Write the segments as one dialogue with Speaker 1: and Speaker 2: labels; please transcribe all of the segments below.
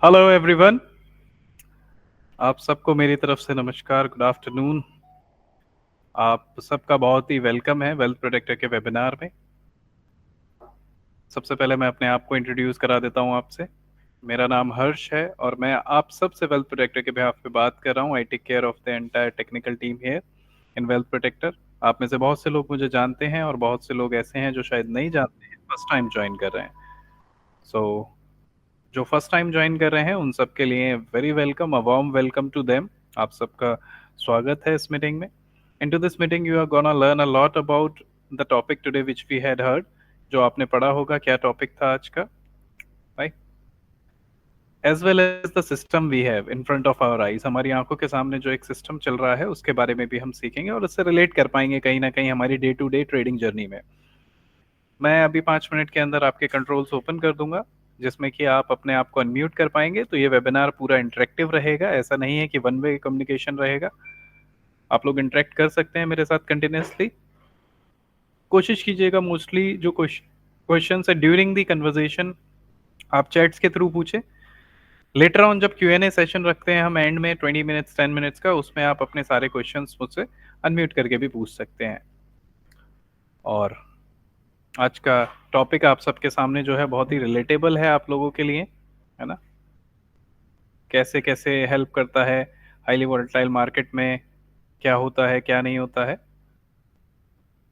Speaker 1: Hello everyone. आप सबको मेरी तरफ से नमस्कार, गुड आफ्टरनून। आप सबका बहुत ही वेलकम है वेल्थ प्रोटेक्टर के वेबिनार में। सबसे पहले मैं अपने आप को इंट्रोड्यूस करा देता हूं आपसे। मेरा नाम हर्ष है और मैं आप सबसे वेल्थ प्रोटेक्टर के बिहाफ पे बात कर रहा हूं। I take care of the entire technical team here in Wealth Protector. आप में से बहुत से लोग मुझे जानते हैं और बहुत से लोग ऐसे हैं जो शायद नहीं जानते हैं, फर्स्ट टाइम ज्वाइन कर रहे हैं। सो जो फर्स्ट टाइम ज्वाइन कर रहे हैं उन सब के लिए very welcome, a warm welcome to them. आप सबका स्वागत है इस मीटिंग में। Into this meeting you are gonna learn a lot about the topic today which we had heard. जो आपने पढ़ा होगा क्या टॉपिक था आज का, right? As well as the system we have in front of our eyes. हमारी आंखों के सामने जो एक सिस्टम चल रहा है उसके बारे में भी हम सीखेंगे और उससे रिलेट कर पाएंगे कहीं ना कहीं हमारी day to day trading journey में। मैं अभी 5 मिनट के अंदर आपके कंट्रोल्स ओपन कर दूंगा जिसमें कि आप अपने आप को अनम्यूट कर पाएंगे। तो ये वेबिनार पूरा इंटरेक्टिव रहेगा, ऐसा नहीं है कि वन वे कम्युनिकेशन रहेगा। आप लोग इंटरेक्ट कर सकते हैं मेरे साथ कंटिन्यूसली। कोशिश कीजिएगा मोस्टली जो क्वेश्चन है ड्यूरिंग दी कन्वर्जेशन आप चैट्स के थ्रू पूछे। लेटर ऑन जब Q&A सेशन रखते हैं हम एंड में 20 मिनट्स 10 मिनट्स का, उसमें आप अपने सारे क्वेश्चंस मुझसे अनम्यूट करके भी पूछ सकते हैं। और आज का टॉपिक आप सबके सामने जो है बहुत ही रिलेटेबल है आप लोगों के लिए, है ना? कैसे कैसे हेल्प करता है हाईली वोलेटाइल मार्केट में, क्या होता है क्या नहीं होता है।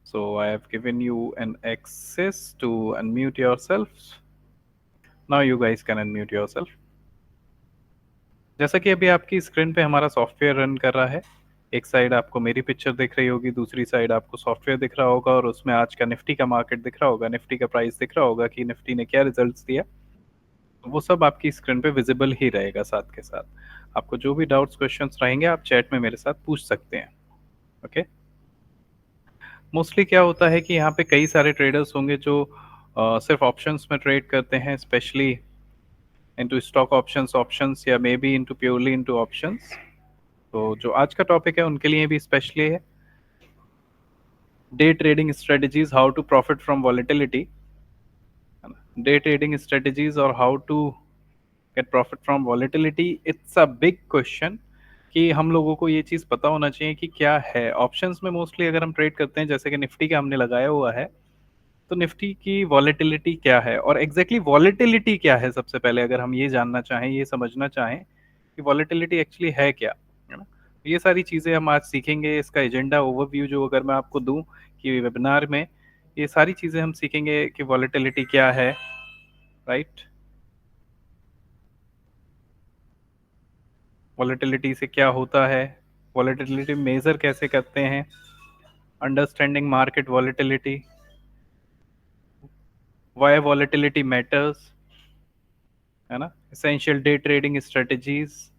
Speaker 1: So I have given you an access to unmute yourself. Now you guys can unmute yourself. जैसा कि अभी आपकी स्क्रीन पे हमारा सॉफ्टवेयर रन कर रहा है, एक साइड आपको मेरी पिक्चर दिख रही होगी, दूसरी साइड आपको सॉफ्टवेयर दिख रहा होगा और उसमें आज का निफ्टी का मार्केट दिख रहा होगा, निफ्टी का प्राइस दिख रहा होगा कि निफ्टी ने क्या रिजल्ट्स दिया। तो वो सब आपकी स्क्रीन पे विजिबल ही रहेगा। साथ के साथ आपको जो भी डाउट्स क्वेश्चंस रहेंगे आप चैट में मेरे साथ पूछ सकते हैं। ओके। मोस्टली क्या होता है कि यहाँ पे कई सारे ट्रेडर्स होंगे जो सिर्फ ऑप्शंस में ट्रेड करते हैं, specially into stock options options या maybe into purely into options. तो जो आज का टॉपिक है उनके लिए भी स्पेशली है day trading strategies, how to profit from volatility. Day trading strategies और how to get profit from volatility, it's a big question कि हम लोगों को ये चीज़ पता होना चाहिए कि क्या है। ऑप्शंस में मोस्टली अगर हम ट्रेड करते हैं, जैसे कि निफ्टी का हमने लगाया हुआ है, तो निफ्टी की वॉलेटिलिटी क्या है और एग्जैक्टली वॉलेटिलिटी क्या है। सबसे पहले अगर हम ये जानना चाहें, ये समझना चाहें कि वॉलेटिलिटी एक्चुअली है क्या, है ना? तो ये सारी चीज़ें हम आज सीखेंगे। इसका एजेंडा ओवरव्यू जो अगर मैं आपको दूं कि वेबिनार में ये सारी चीज़ें हम सीखेंगे कि वॉलेटिलिटी क्या है, राइट? वॉलेटिलिटी से क्या होता है, वॉलेटिलिटी मेजर कैसे करते हैं, understanding market volatility, why volatility matters, है ना? Essential day trading strategies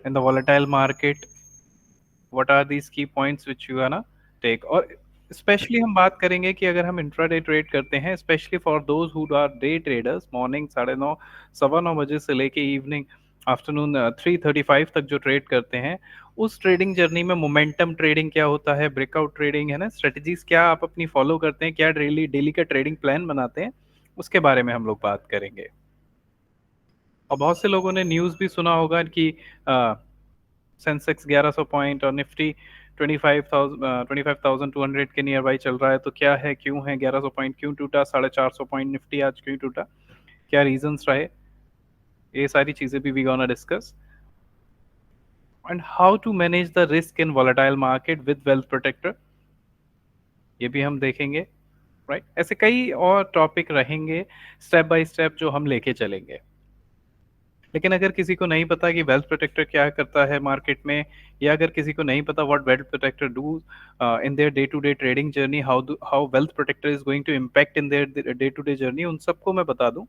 Speaker 1: in the volatile market, what are these key points which you are ना टेक। और स्पेशली हम बात करेंगे कि अगर हम इंट्राडे ट्रेड करते हैं, specially for those who are day traders, morning 9:30 9:15 से लेके इवनिंग आफ्टरनून 3:35 तक जो ट्रेड करते हैं, उस ट्रेडिंग जर्नी में मोमेंटम ट्रेडिंग क्या होता है, ब्रेकआउट ट्रेडिंग, है ना, स्ट्रेटजीज क्या आप अपनी फॉलो करते हैं, क्या डेली डेली का ट्रेडिंग प्लान बनाते हैं, उसके बारे में हम लोग बात करेंगे। और बहुत से लोगों ने न्यूज़ भी सुना होगा कि सेंसेक्स 1100 पॉइंट और निफ्टी 25,200 के नियर बाई चल रहा है। तो क्या है, क्यों है, 1100 पॉइंट क्यों टूटा, 450 पॉइंट निफ्टी आज क्यों टूटा, क्या रीजंस रहे, ये सारी चीजें भी we gonna discuss. And how to manage the risk in volatile market with wealth protector, ये भी हम देखेंगे, राइट? ऐसे कई और टॉपिक रहेंगे स्टेप बाय स्टेप जो हम लेके चलेंगे। लेकिन अगर किसी को नहीं पता कि वेल्थ प्रोटेक्टर क्या करता है मार्केट में, या अगर किसी को नहीं पता what wealth protector do in their day to day trading journey, how wealth protector is going to impact in their day to day journey, उन सबको मैं बता दूं।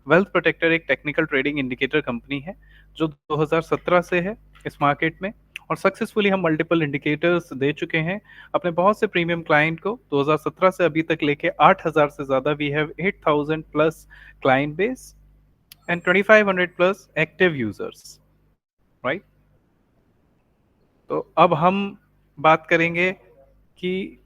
Speaker 1: वेल्थ प्रोटेक्टर एक टेक्निकल ट्रेडिंग इंडिकेटर कंपनी है जो 2017 से है इस मार्केट में, और सक्सेसफुली हम मल्टीपल इंडिकेटर्स दे चुके हैं अपने बहुत से प्रीमियम क्लाइंट को। 2017 से अभी तक लेके 8,000 से ज्यादा, we have 8,000 plus client base and 2500 plus active users, right? तो अब हम बात करेंगे कि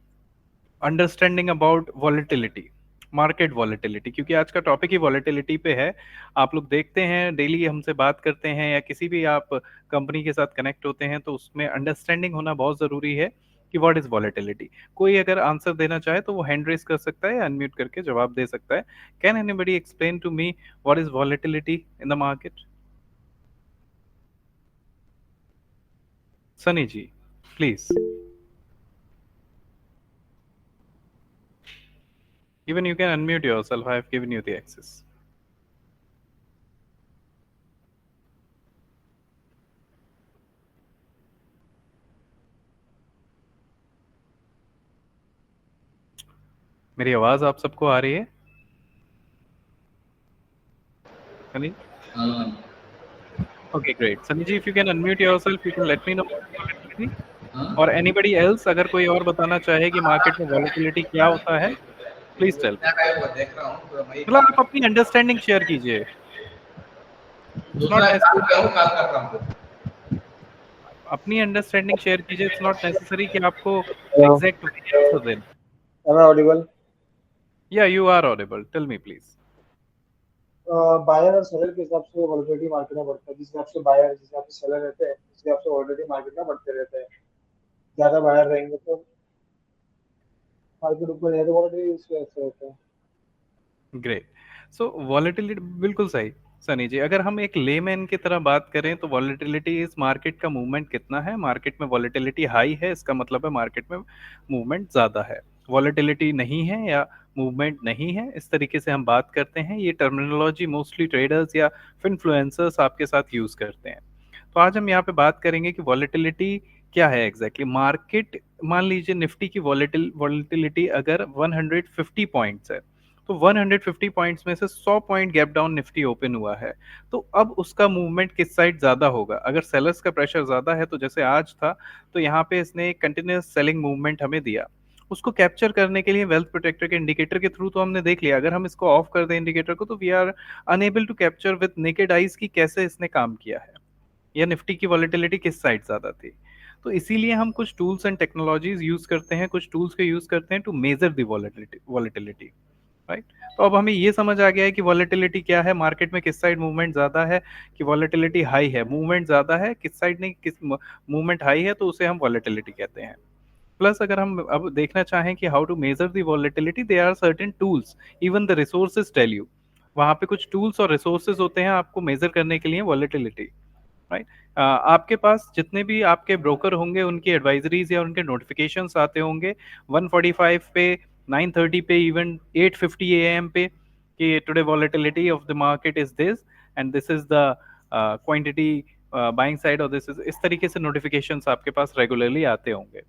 Speaker 1: understanding about volatility. Market volatility, क्योंकि आज का टॉपिक ही वॉलेटिलिटी पे है। आप लोग देखते हैं, डेली हमसे बात करते हैं या किसी भी आप कंपनी के साथ कनेक्ट होते हैं, तो उसमें अंडरस्टैंडिंग होना बहुत ज़रूरी है कि व्हाट इज़ वॉलेटिलिटी। कोई अगर आंसर देना चाहे तो वो हैंड रेस कर सकता है या अनम्यूट करके जवाब दे सकता है। Can anybody explain to me what is volatility in the market? Sunny ji, please. Even you can unmute yourself. I have given you the access. मेरी आवाज आप सबको आ रही है? Sunny? Okay, great. Sunny ji, if you can unmute yourself, you can let me know volatility. और anybody else अगर कोई और बताना चाहे कि मार्केट में वॉलेटिलिटी क्या होता है, प्लीज टेल। फिलहाल आप अपनी अंडरस्टैंडिंग शेयर कीजिए। नॉट अपनी अंडरस्टैंडिंग शेयर कीजिए। इट्स नॉट नेसेसरी कि आपको एग्जैक्ट आंसर देना।
Speaker 2: Am I audible?
Speaker 1: या you are audible, tell me please.
Speaker 2: Buyer और सेलर के हिसाब से वॉलेटिलिटी मार्केट में बढ़ता है। जिस हिसाब से बायर, जिस हिसाब से सेलर रहते हैं, उस हिसाब से वॉलेटिलिटी मार्केट में बढ़ते रहते हैं। ज्यादा बायर रहेंगे तो मार्केट ऊपर जाएगा, वॉलेटिलिटी उस वजह से होता है।
Speaker 1: ग्रेट। सो वॉलेटिलिटी बिल्कुल सही। सनी जी, अगर हम एक लेमैन की तरह बात करें तो वॉलेटिलिटी इस मार्केट का मूवमेंट कितना है। मार्केट में वॉलेटिलिटी हाई है, इसका मतलब है मार्केट में मूवमेंट ज़्यादा है। वॉलेटिलिटी नहीं है या मूवमेंट नहीं है, इस तरीके से हम बात करते हैं। ये टर्मिनोलॉजी मोस्टली ट्रेडर्स या इन्फ्लुएंसर्स आपके साथ यूज़ करते हैं। तो आज हम यहाँ पे बात करेंगे कि वॉलेटिलिटी क्या है एग्जैक्टली मार्केट। मान लीजिए निफ्टी की वॉलेटिलिटी अगर 150 पॉइंट्स है, तो 150 पॉइंट्स में से 100 point gap down Nifty open हुआ है, तो अब उसका मूवमेंट किस साइड ज्यादा होगा। अगर सेलर्स का प्रेशर ज्यादा है, तो जैसे आज था, तो यहाँ पे इसने एक कंटिन्यूस सेलिंग मूवमेंट हमें दिया। उसको कैप्चर करने के लिए वेल्थ प्रोटेक्टर के इंडिकेटर के थ्रू तो हमने देख लिया। अगर हम इसको ऑफ कर दें इंडिकेटर को, तो we are unable to capture with naked eyes की कैसे इसने काम किया है या निफ्टी की वॉलेटिलिटी किस साइड ज्यादा थी। तो इसीलिए हम कुछ टूल्स एंड टेक्नोलॉजीज यूज करते हैं, कुछ टूल्स के यूज करते हैं to measure the volatility. Right. तो अब हमें ये समझ आ गया है कि वॉलेटिलिटी क्या है, मार्केट में किस साइड मूवमेंट ज्यादा है, कि वॉलेटिलिटी हाई है, मूवमेंट ज्यादा है, किस साइड नहीं, किस मूवमेंट हाई है, तो उसे हम वॉलेटिलिटी कहते हैं। प्लस अगर हम अब देखना चाहें कि how to measure the volatility, there are certain tools, even the resources tell you. वहां पे कुछ टूल्स और रिसोर्सेज होते हैं आपको मेजर करने के लिए वॉलेटिलिटी। राइट। आपके पास जितने भी आपके ब्रोकर होंगे, उनकी एडवाइजरीज या उनके नोटिफिकेशंस आते होंगे 145 पे, 9:30 पे, इवन 8:50 एएम पे, कि today volatility of the market is this and this is the quantity buying side, और दिस इज, इस तरीके से नोटिफिकेशंस आपके पास रेगुलरली आते होंगे।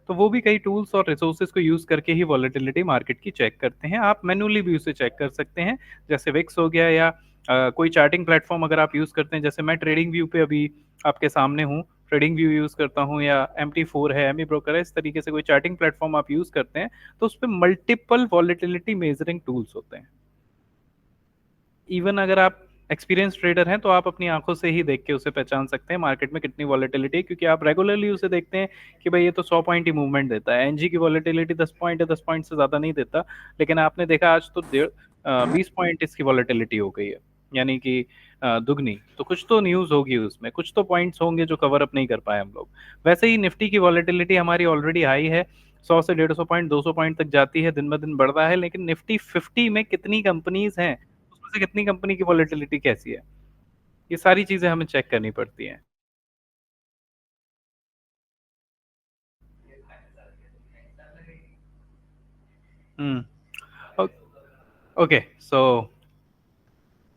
Speaker 1: तो वो भी कई टूल्स और रिसोर्सेज को यूज करके ही वॉलेटिलिटी मार्केट की चेक करते हैं। आप मैनुअली भी उसे चेक कर सकते हैं, जैसे विक्स हो गया, या कोई चार्टिंग प्लेटफॉर्म अगर आप यूज करते हैं, जैसे मैं ट्रेडिंग व्यू पे अभी आपके सामने हूँ, ट्रेडिंग व्यू यूज करता हूँ, या MT4 है, एमी ब्रोकर है, इस तरीके से कोई चार्टिंग प्लेटफॉर्म आप यूज करते हैं, तो उस पर मल्टीपल वॉलेटिलिटी मेजरिंग टूल्स होते हैं। इवन अगर आप एक्सपीरियंस ट्रेडर हैं, तो आप अपनी आंखों से ही देख के उसे पहचान सकते हैं मार्केट में कितनी वॉलेटिलिटी है, क्योंकि आप रेगुलरली उसे देखते हैं कि भाई ये तो 100 पॉइंट ही मूवमेंट देता है। एनजी की वॉलेटिलिटी 10 पॉइंट है, 10 पॉइंट से ज्यादा नहीं देता, लेकिन आपने देखा आज तो 20 पॉइंट इसकी वॉलेटिलिटी हो गई है, यानी कि दुगनी। तो कुछ तो न्यूज होगी उसमें, कुछ तो पॉइंट्स होंगे जो कवर अप नहीं कर पाए हम लोग। वैसे ही निफ्टी की वॉलेटिलिटी हमारी ऑलरेडी हाई है, 100 से 150 पॉइंट, 200 पॉइंट तक जाती है, दिन ब दिन बढ़ रहा है। लेकिन निफ्टी 50 में कितनी कंपनीज हैं, उसमें से कितनी कंपनी की वॉलेटिलिटी कैसी है, ये सारी चीजें हमें चेक करनी पड़ती हैं। हम्म। ओके, सो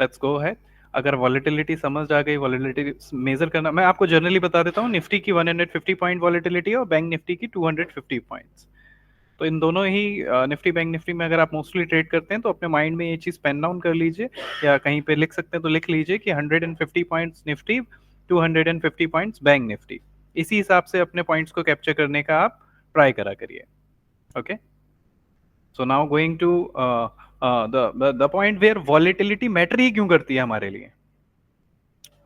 Speaker 1: लेट्स गो है। अगर वॉलेटिलिटी समझ आ गई, वॉलेटिलिटी मेजर करना, मैं आपको जनरली बता देता हूँ। निफ्टी की 150 पॉइंट वॉलेटिलिटी और बैंक निफ्टी की 250 पॉइंट्स। तो इन दोनों ही निफ्टी बैंक निफ्टी में अगर आप मोस्टली ट्रेड करते हैं, तो अपने माइंड में ये चीज पेन डाउन कर लीजिए, या कहीं पे लिख सकते हैं तो लिख लीजिए कि 150 points Nifty, 250 points bank Nifty. इसी हिसाब से अपने पॉइंट्स को कैप्चर करने का आप ट्राई करा करिए। Okay, so now going to the point where volatility matter ही क्यों करती है हमारे लिए।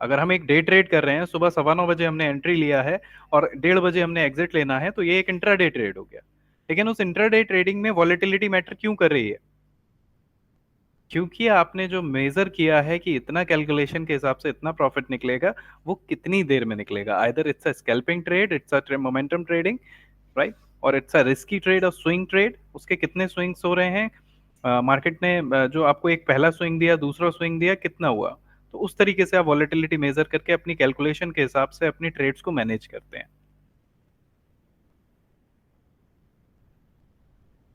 Speaker 1: अगर हम एक डे ट्रेड कर रहे हैं, सुबह 9:15 बजे हमने एंट्री लिया है और 1:30 बजे हमने एग्जिट लेना है, तो ये एक इंट्राडे ट्रेड हो गया। लेकिन उस इंट्राडे ट्रेडिंग में वॉलेटिलिटी मैटर क्यों कर रही है? क्योंकि आपने जो मेजर किया है कि इतना कैलकुलेशन के हिसाब से इतना प्रॉफिट निकलेगा, वो कितनी देर में निकलेगा। Either it's a scalping trade, it's a momentum trading, right, और इट्स अ रिस्की ट्रेड और स्विंग ट्रेड। उसके कितने स्विंग्स हो रहे हैं, मार्केट ने जो आपको एक पहला स्विंग दिया, दूसरा स्विंग दिया, कितना हुआ। तो उस तरीके से आप वॉलेटिलिटी मेजर करके अपनी कैलकुलेशन के हिसाब से अपनी ट्रेड्स को मैनेज करते हैं।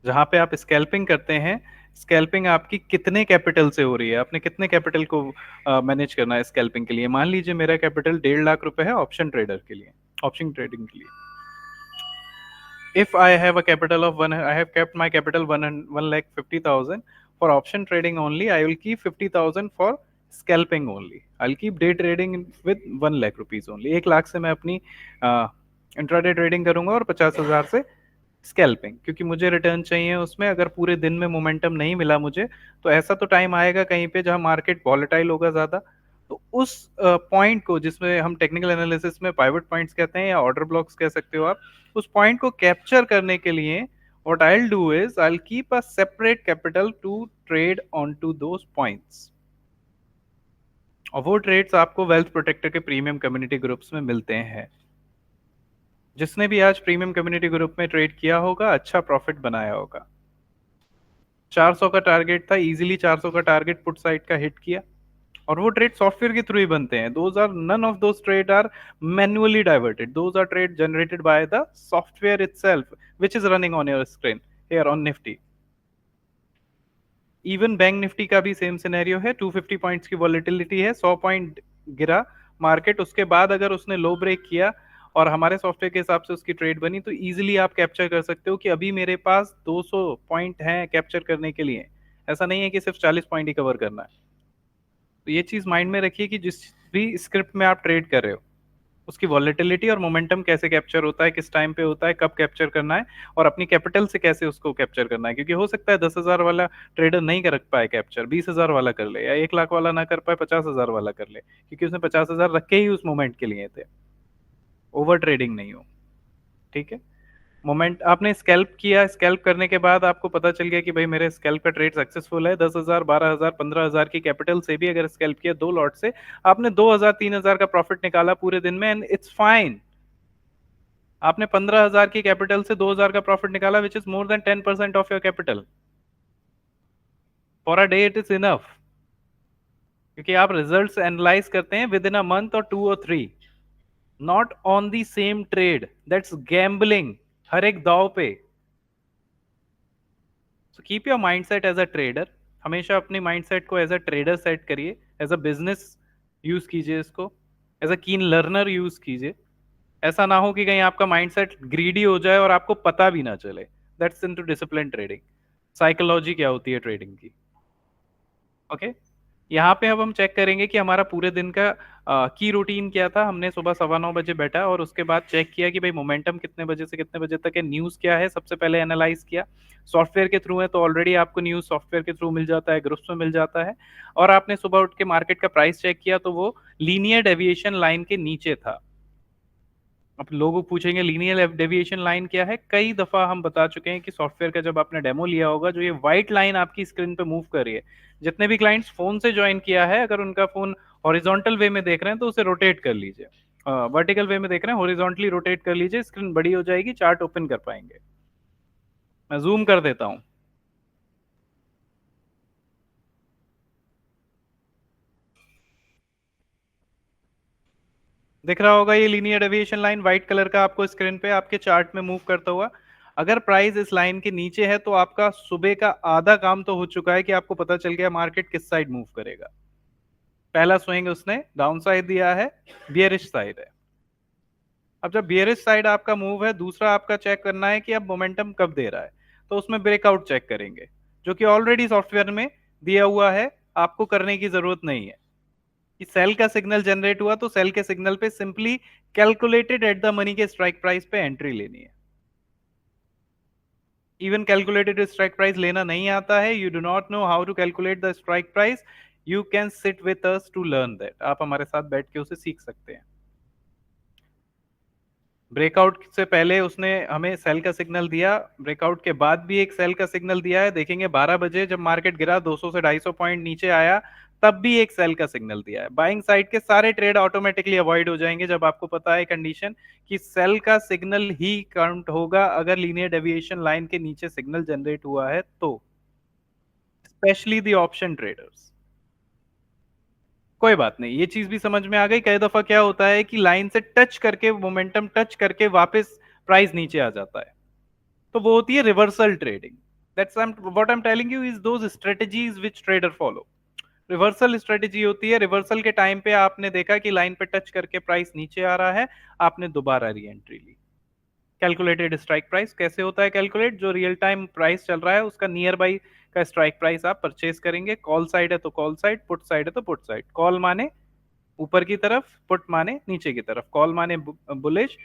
Speaker 1: जहां पे आप स्कैल्पिंग करते हैं, स्कैल्पिंग आपकी कितने कैपिटल से हो रही है, आपने कितने कैपिटल को मैनेज करना है स्कैल्पिंग के लिए। मान लीजिए मेरा कैपिटल 1.5 लाख रुपए है ऑप्शन ट्रेडर के लिए, ऑप्शन ट्रेडिंग के लिए। If I have a capital of one, I have kept my capital 1,50,000 for option trading only. I will keep 50,000 for scalping only. I'll keep day trading with 1 lakh rupees only. 1 lakh से मैं अपनी intraday trading करूंगा और 50,000 से scalping, क्योंकि मुझे return चाहिए उसमें। अगर पूरे दिन में मोमेंटम नहीं मिला मुझे, तो ऐसा तो टाइम आएगा कहीं पे जहां मार्केट वॉलेटाइल होगा ज्यादा। तो उस पॉइंट को, जिसमें हम टेक्निकल एनालिसिस में पाइवट पॉइंट्स कहते हैं या ऑर्डर ब्लॉक्स कह सकते हो आप, उस पॉइंट को कैप्चर करने के लिए what I'll do is I'll keep a separate capital to trade onto those points। और वो ट्रेड्स आपको वेल्थ प्रोटेक्टर के प्रीमियम कम्युनिटी ग्रुप्स में मिलते हैं। जिसने भी आज प्रीमियम कम्युनिटी ग्रुप में ट्रेड किया होगा, अच्छा प्रॉफिट बनाया होगा। 400 का टारगेट था, इजीली 400 का टारगेट पुट साइड का हिट किया। और वो ट्रेड सॉफ्टवेयर के थ्रू ही बनते हैं। Those are none of those trade are manually diverted, those are trade generated by the software itself which is running on your screen here on Nifty. Even bank Nifty का भी same scenario है। 250 points की volatility है, 100 point गिरा market, उसके बाद अगर उसने लो ब्रेक किया और हमारे सॉफ्टवेयर के हिसाब से उसकी ट्रेड बनी, तो इजीली आप कैप्चर कर सकते हो कि अभी मेरे पास 200 पॉइंट हैं कैप्चर करने के लिए। ऐसा नहीं है कि सिर्फ 40 पॉइंट ही कवर करना है। तो ये चीज माइंड में रखिए कि जिस भी स्क्रिप्ट में आप ट्रेड कर रहे हो, उसकी वॉलेटिलिटी और मोमेंटम कैसे कैप्चर होता है, किस टाइम पे होता है, कब कैप्चर करना है, और अपनी कैपिटल से कैसे उसको कैप्चर करना है। क्योंकि हो सकता है 10,000 वाला ट्रेडर नहीं कर पाए कैप्चर, 20,000 वाला कर ले, या 1 लाख वाला ना कर पाए, 50,000 वाला कर ले, क्योंकि उसने 50,000 रखे ही उस मोमेंट के लिए थे। ओवर ट्रेडिंग नहीं हो, ठीक है। मोमेंट आपने स्कैल्प किया, स्कैल्प करने के बाद आपको पता चल गया कि भाई मेरे स्कैल्प का ट्रेड सक्सेसफुल है। 10,000, 12,000, 15,000 की कैपिटल से भी अगर स्कैल्प किया 2 लॉट से, आपने 2,000, 3,000 का प्रॉफिट निकाला पूरे दिन में, एंड इट्स फाइन। आपने 15,000 की कैपिटल से 2,000 का प्रॉफिट निकाला, which is more than 10% of your capital. For a day it is enough, क्योंकि आप रिजल्ट्स एनालाइज करते हैं विद इन अ मंथ और 2 और 3, not on the same trade. That's gambling, हर एक दाव पे। So keep your mindset as a trader. हमेशा अपनी माइंडसेट को एज अ ट्रेडर सेट करिए, एज अ बिजनेस यूज कीजिए इसको, एज अ कीन लर्नर यूज कीजिए। ऐसा ना हो कि कहीं आपका माइंडसेट ग्रीडी हो जाए और आपको पता भी ना चले। That's into discipline trading. Psychology क्या होती है ट्रेडिंग की, ओके। यहाँ पे अब हम चेक करेंगे कि हमारा पूरे दिन का की रूटीन क्या था। हमने सुबह 9:15 बजे बैठा और उसके बाद चेक किया कि भाई मोमेंटम कितने बजे से कितने बजे तक है, न्यूज़ क्या है, सबसे पहले एनालाइज किया। सॉफ्टवेयर के थ्रू है तो ऑलरेडी आपको न्यूज़ सॉफ्टवेयर के थ्रू मिल जाता है, ग्रुप्स में मिल जाता है। और आपने सुबह उठ के मार्केट का प्राइस चेक किया तो वो लीनियर डेविएशन लाइन के नीचे था। अब लोग पूछेंगे लीनियर डेविएशन लाइन क्या है। कई दफा हम बता चुके हैं कि सॉफ्टवेयर का जब आपने डेमो लिया होगा, जो ये व्हाइट लाइन आपकी स्क्रीन पे मूव कर रही है, जितने भी क्लाइंट्स फोन से ज्वाइन किया है, अगर उनका फोन हॉरिजॉन्टल वे में देख रहे हैं तो उसे रोटेट कर लीजिए। वर्टिकल वे में देख रहे हैं, हॉरिजॉन्टली रोटेट कर लीजिए, स्क्रीन बड़ी हो जाएगी, चार्ट ओपन कर पाएंगे। मैं जूम कर देता हूँ। दिख रहा होगा ये linear deviation line white colour का आपको स्क्रीन पे आपके चार्ट में मूव करता हुआ। अगर प्राइस इस लाइन के नीचे है तो आपका सुबह का आधा काम तो हो चुका है कि आपको पता चल गया मार्केट किस साइड मूव करेगा। पहला स्विंग उसने डाउन साइड दिया है, बियरिश साइड है। अब जब बियरिश साइड आपका मूव है, दूसरा आपका चेक करना है कि अब मोमेंटम कब दे रहा है। तो उसमें ब्रेकआउट चेक करेंगे, जो कि ऑलरेडी सॉफ्टवेयर में दिया हुआ है, आपको करने की जरूरत नहीं है। कि सेल का सिग्नल जनरेट हुआ तो सेल के सिग्नल पे simply calculated at the money के स्ट्राइक प्राइस पे एंट्री लेनी है। इवन कैलकुलेटेड स्ट्राइक प्राइस लेना नहीं आता है, you do not know how to calculate the strike price, you can sit with us to learn that. आप हमारे साथ बैठ के उसे सीख सकते हैं। ब्रेकआउट से पहले उसने हमें सेल का सिग्नल दिया, ब्रेकआउट के बाद भी एक सेल का सिग्नल दिया है। देखेंगे 12 बजे जब मार्केट गिरा 200 से 250 पॉइंट नीचे आया, तब भी एक सेल का सिग्नल दिया है। बाइंग साइड के सारे ट्रेड ऑटोमेटिकली अवॉइड हो जाएंगे जब आपको पता है कंडीशन कि सेल का सिग्नल ही काउंट होगा अगर लीनियर डेविएशन लाइन के नीचे सिग्नल जनरेट हुआ है तो, स्पेशली दी ऑप्शन ट्रेडर्स। कोई बात नहीं, ये चीज भी समझ में आ गई। कई दफा क्या होता है कि लाइन से टच करके, मोमेंटम टच करके वापस प्राइस नीचे आ जाता है, तो वो होती है reversal trading. That's what I am telling you is those strategies which trader follow. Reversal strategy होती है, रिवर्सल के टाइम पे आपने देखा कि लाइन पे टच करके प्राइस नीचे आ रहा है, आपने दोबारा री एंट्री ली। कैलकुलेटेड स्ट्राइक प्राइस कैसे होता है कैलकुलेट? जो रियल टाइम प्राइस चल रहा है उसका नियर बाई का स्ट्राइक प्राइस आप परचेज करेंगे। कॉल साइड है तो कॉल साइड, पुट साइड है तो पुट साइड। कॉल माने ऊपर की तरफ, पुट माने नीचे की तरफ। कॉल माने बुलिश,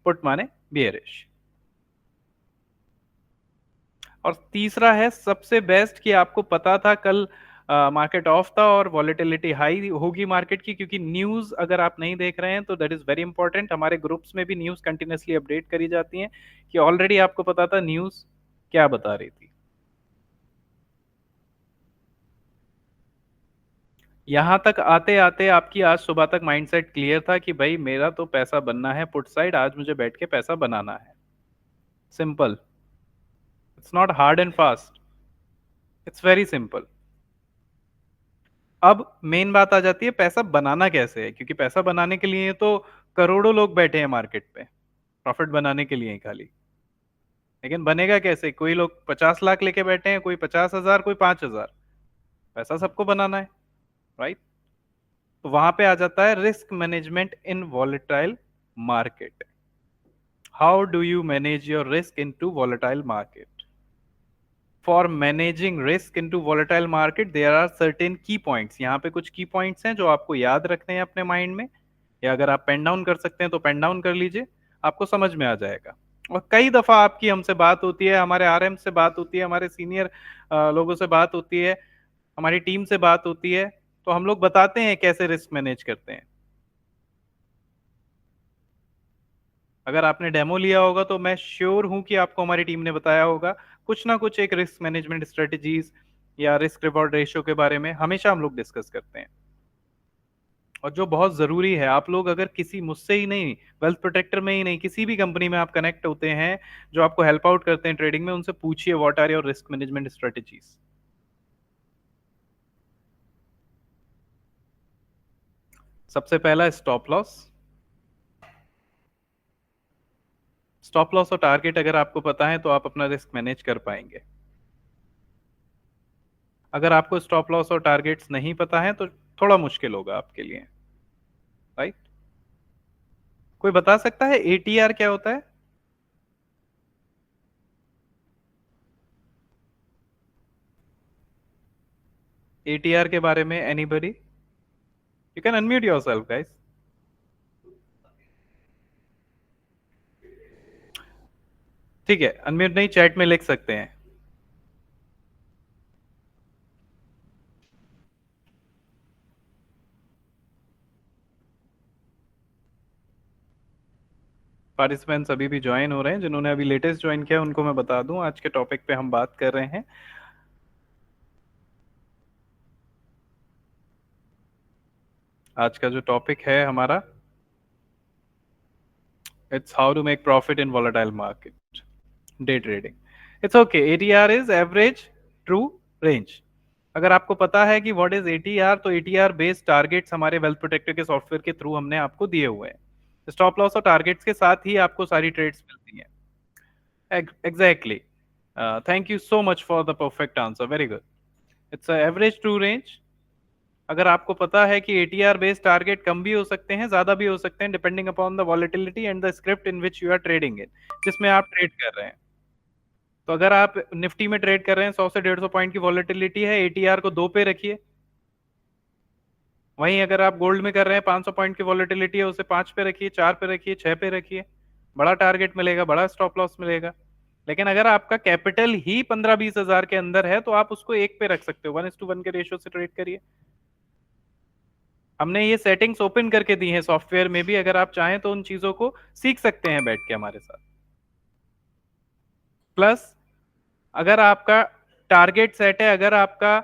Speaker 1: पुट माने बियरिश। और तीसरा है सबसे बेस्ट कि आपको पता था कल मार्केट ऑफ था और वॉलेटिलिटी हाई होगी मार्केट की, क्योंकि न्यूज अगर आप नहीं देख रहे हैं तो दैट इज वेरी इंपॉर्टेंट। हमारे ग्रुप्स में भी न्यूज कंटिन्यूसली अपडेट करी जाती हैं कि ऑलरेडी आपको पता था न्यूज क्या बता रही थी। यहां तक आते आते आपकी आज सुबह तक माइंडसेट क्लियर था कि भाई मेरा तो पैसा बनना है पुट साइड, आज मुझे बैठ के पैसा बनाना है। Simple, it's not hard and fast, it's very simple. अब मेन बात आ जाती है पैसा बनाना कैसे है, क्योंकि पैसा बनाने के लिए तो करोड़ों लोग बैठे हैं मार्केट पे प्रॉफिट बनाने के लिए ही खाली। लेकिन बनेगा कैसे? कोई लोग 50 लाख लेके बैठे हैं, कोई 50 हजार, कोई 5 हजार। पैसा सबको बनाना है, राइट? तो वहां पे आ जाता है risk management in volatile market. How do you manage your risk in to volatile market? For managing risk into volatile market there are certain key points. यहाँ पे कुछ की पॉइंट्स हैं जो आपको याद रखने हैं अपने माइंड में, या अगर आप पेन डाउन कर सकते हैं तो पेन डाउन कर लीजिए, आपको समझ में आ जाएगा। और कई दफा आपकी हमसे बात होती है, हमारे आरएम से बात होती है, हमारे सीनियर लोगों से बात होती है, हमारी टीम से बात होती है, तो हम लोग बताते हैं कैसे रिस्क मैनेज करते हैं। अगर आपने डेमो लिया होगा तो मैं श्योर हूं कि आपको हमारी टीम ने बताया होगा कुछ ना कुछ एक रिस्क मैनेजमेंट स्ट्रेटजीज या रिस्क रिवॉर्ड रेशियो के बारे में हमेशा हम लोग डिस्कस करते हैं। और जो बहुत जरूरी है, आप लोग अगर किसी, मुझसे ही नहीं, वेल्थ प्रोटेक्टर में ही नहीं, किसी भी कंपनी में आप कनेक्ट होते हैं जो आपको हेल्प आउट करते हैं ट्रेडिंग में, उनसे पूछिए what are your risk management strategies. सबसे पहला स्टॉप लॉस। स्टॉप लॉस और टारगेट अगर आपको पता है तो आप अपना रिस्क मैनेज कर पाएंगे। अगर आपको स्टॉप लॉस और टारगेट्स नहीं पता है तो थोड़ा मुश्किल होगा आपके लिए, राइट? कोई बता सकता है एटीआर क्या होता है? एटीआर के बारे में anybody? You can unmute yourself guys. ठीक है, अनम्यूट नहीं, चैट में लिख सकते हैं। पार्टिसिपेंट्स अभी भी ज्वाइन हो रहे हैं, जिन्होंने अभी लेटेस्ट ज्वाइन किया उनको मैं बता दूं आज के टॉपिक पे हम बात कर रहे हैं। आज का जो टॉपिक है हमारा, it's how to make profit in volatile market, day trading. It's okay, ATR is average true range. अगर आपको पता है कि व्हाट इज एटीआर, तो एटीआर बेस्ड टारगेट्स हमारे वेल्थ प्रोटेक्टर के सॉफ्टवेयर के थ्रू हमने आपको दिए हुए हैं। स्टॉप लॉस और टारगेट्स के साथ ही आपको सारी ट्रेड्स मिलती हैं। Exactly, thank you so much for the perfect answer, very good. It's average true range. अगर आपको पता है कि एटीआर बेस्ड टारगेट कम भी हो सकते हैं, ज्यादा भी हो सकते हैं, depending upon the volatility and the script in which you are trading in, जिसमें आप ट्रेड कर रहे हैं। तो अगर आप निफ्टी में ट्रेड कर रहे हैं, 100 से 150 पॉइंट की वॉलेटिलिटी है, एटीआर को 2 पे रखिए। वहीं अगर आप गोल्ड में कर रहे हैं, 500 पॉइंट की वॉलेटिलिटी है, उसे 5 पे रखिए, 4 पे रखिए, 6 पे रखिए। बड़ा टारगेट मिलेगा, बड़ा स्टॉप लॉस मिलेगा। लेकिन अगर आपका कैपिटल ही 15-20 हजार के अंदर है तो आप उसको 1 पे रख सकते हो, 1:1 के रेशियो से ट्रेड करिए। हमने ये सेटिंग्स ओपन करके दी हैं सॉफ्टवेयर में भी, अगर आप चाहें तो उन चीजों को सीख सकते हैं बैठ के हमारे साथ। प्लस अगर आपका टारगेट सेट है, अगर आपका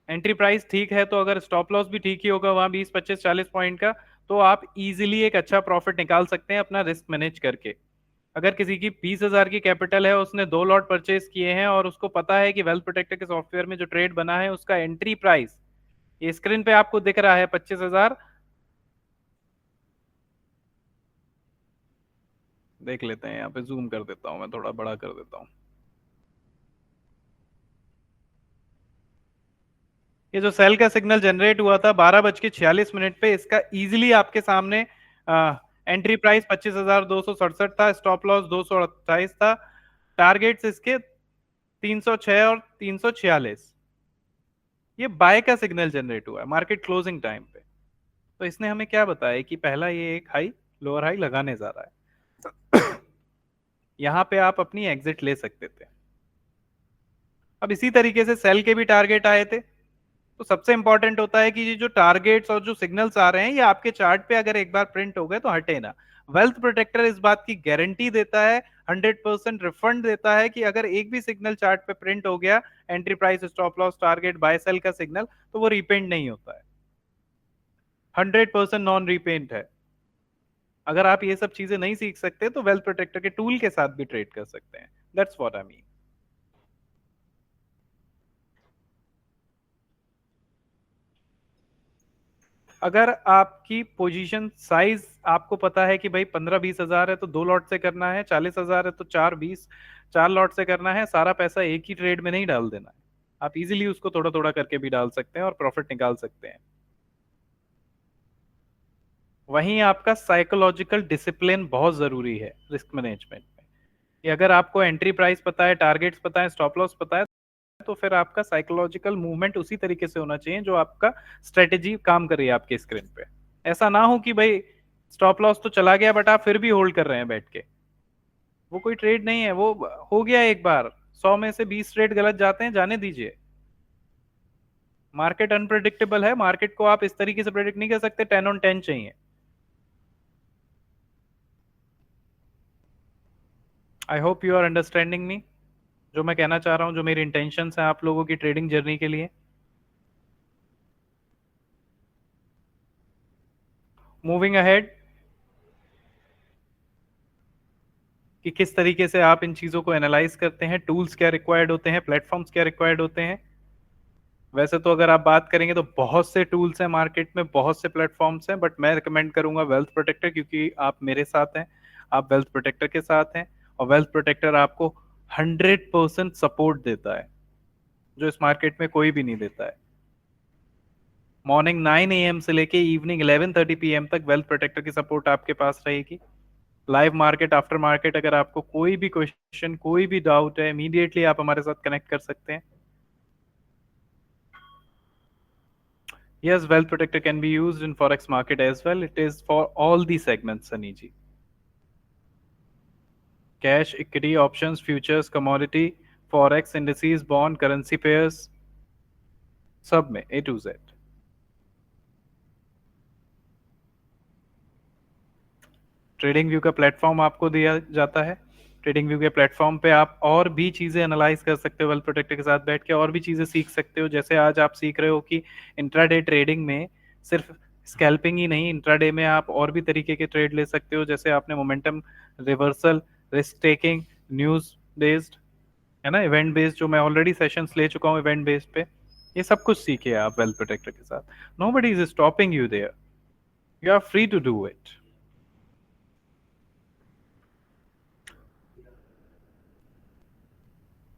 Speaker 1: एंट्री प्राइस ठीक है, तो अगर स्टॉप लॉस भी ठीक ही होगा वहां 20 25 40 पॉइंट का, तो आप इजीली एक अच्छा प्रॉफिट निकाल सकते हैं अपना रिस्क मैनेज करके। अगर किसी की 20,000 की कैपिटल है, उसने 2 लॉट परचेज किए हैं और उसको पता है कि वेल्थ प्रोटेक्टर के सॉफ्टवेयर में जो ट्रेड बना है उसका एंट्री प्राइस ये स्क्रीन पे आपको दिख रहा है 25,000, देख लेते हैं, यहाँ पे जूम कर देता हूं, मैं थोड़ा बड़ा कर देता हूं। ये जो सेल का सिग्नल जनरेट हुआ था 12:46 पे, इसका इजीली आपके सामने एंट्री प्राइस 25,267 था, स्टॉप लॉस 228 था, टारगेट्स इसके 306 और 346। ये बाय का सिग्नल जनरेट हुआ है मार्केट क्लोजिंग टाइम पे। तो इसने हमें क्या बताया कि पहला ये एक हाई लोअर हाई लगाने जा रहा है। यहां पे आप अपनी एग्जिट ले सकते थे। अब इसी तरीके से सेल के भी टारगेट आए थे। तो सबसे इंपॉर्टेंट होता है कि ये जो टारगेट्स और जो सिग्नल्स आ रहे हैं ये आपके चार्ट पे अगर एक बार प्रिंट हो गए तो हटे ना। वेल्थ प्रोटेक्टर इस बात की गारंटी देता है, 100% रिफंड देता है कि अगर एक भी सिग्नल चार्ट पे प्रिंट हो गया, entry price, stop loss, target, buy sell का सिग्नल, तो वो रिपेंड नहीं होता है, 100% नॉन रिपेंट है। अगर आप ये सब चीजें नहीं सीख सकते तो वेल्थ प्रोटेक्टर के टूल के साथ भी ट्रेड कर सकते हैं। That's what I mean. अगर आपकी पोजीशन साइज आपको पता है कि भाई 15 20 हजार है तो 2 लॉट से करना है, 40,000 है तो 4 लॉट से करना है, सारा पैसा एक ही ट्रेड में नहीं डाल देना है। आप इजीली उसको थोड़ा थोड़ा करके भी डाल सकते हैं और प्रॉफिट निकाल सकते हैं। वहीं आपका साइकोलॉजिकल डिसिप्लिन बहुत जरूरी है रिस्क मैनेजमेंट में, कि अगर आपको एंट्री प्राइस पता है, टारगेट्स पता है, स्टॉप लॉस पता है, तो फिर आपका साइकोलॉजिकल मूवमेंट उसी तरीके से होना चाहिए जो आपका स्ट्रेटेजी काम कर रही है आपके स्क्रीन पे। ऐसा ना हो कि भाई स्टॉप लॉस तो चला गया बट आप फिर भी होल्ड कर रहे हैं बैठ के, वो कोई ट्रेड नहीं है। वो हो गया एक बार, 100 में से 20 ट्रेड गलत जाते हैं, जाने दीजिए। मार्केट अनप्रिडिक्टेबल है, मार्केट को आप इस तरीके से प्रेडिक्ट नहीं कर सकते, 10 on 10 चाहिए। I hope you are understanding me, जो मैं कहना चाह रहा हूँ, जो मेरी इंटेंशन है आप लोगों की ट्रेडिंग जर्नी के लिए। मूविंग अहेड, कि किस तरीके से आप इन चीजों को एनालाइज करते हैं, टूल्स क्या रिक्वायर्ड होते हैं, प्लेटफॉर्म्स क्या रिक्वायर्ड होते हैं। वैसे तो अगर आप बात करेंगे तो बहुत से टूल्स हैं मार्केट में, बहुत से प्लेटफॉर्म्स हैं, बट मैं रिकमेंड करूंगा वेल्थ प्रोटेक्टर, क्योंकि आप मेरे साथ हैं, आप वेल्थ प्रोटेक्टर के साथ हैं, और वेल्थ प्रोटेक्टर आपको 100% सपोर्ट देता है जो इस मार्केट में कोई भी नहीं देता है। मॉर्निंग 9 AM से लेके इवनिंग 11:30 PM तक वेल्थ प्रोटेक्टर की सपोर्ट आपके पास रहेगी। लाइव मार्केट, आफ्टर मार्केट, अगर आपको कोई भी क्वेश्चन, कोई भी डाउट है, इमीडिएटली आप हमारे साथ कनेक्ट कर सकते हैं। Yes, Wealth Protector can be used in forex market as well. It is for all the segments, Sunny ji. Cash, equity, options, futures, commodity, forex, indices, bond, currency pairs, सब में A to Z। Trading view का platform आपको दिया जाता है। Trading view के platform पे आप और भी चीजें एनालाइज कर सकते हो, वेल्थ प्रोटेक्टर के साथ बैठ के और भी चीजें सीख सकते हो। जैसे आज आप सीख रहे हो कि इंट्राडे ट्रेडिंग में सिर्फ स्कैल्पिंग ही नहीं, इंट्राडे में आप और भी तरीके के ट्रेड ले सकते हो। जैसे आपने momentum reversal, risk taking, news based, है ना, इवेंट बेस्ड, जो मैं ऑलरेडी सेशंस ले चुका हूँ इवेंट बेस्ड पे, ये सब कुछ सीखे आप वेल्थ प्रोटेक्टर के साथ। Nobody is stopping you there, you are free to do it.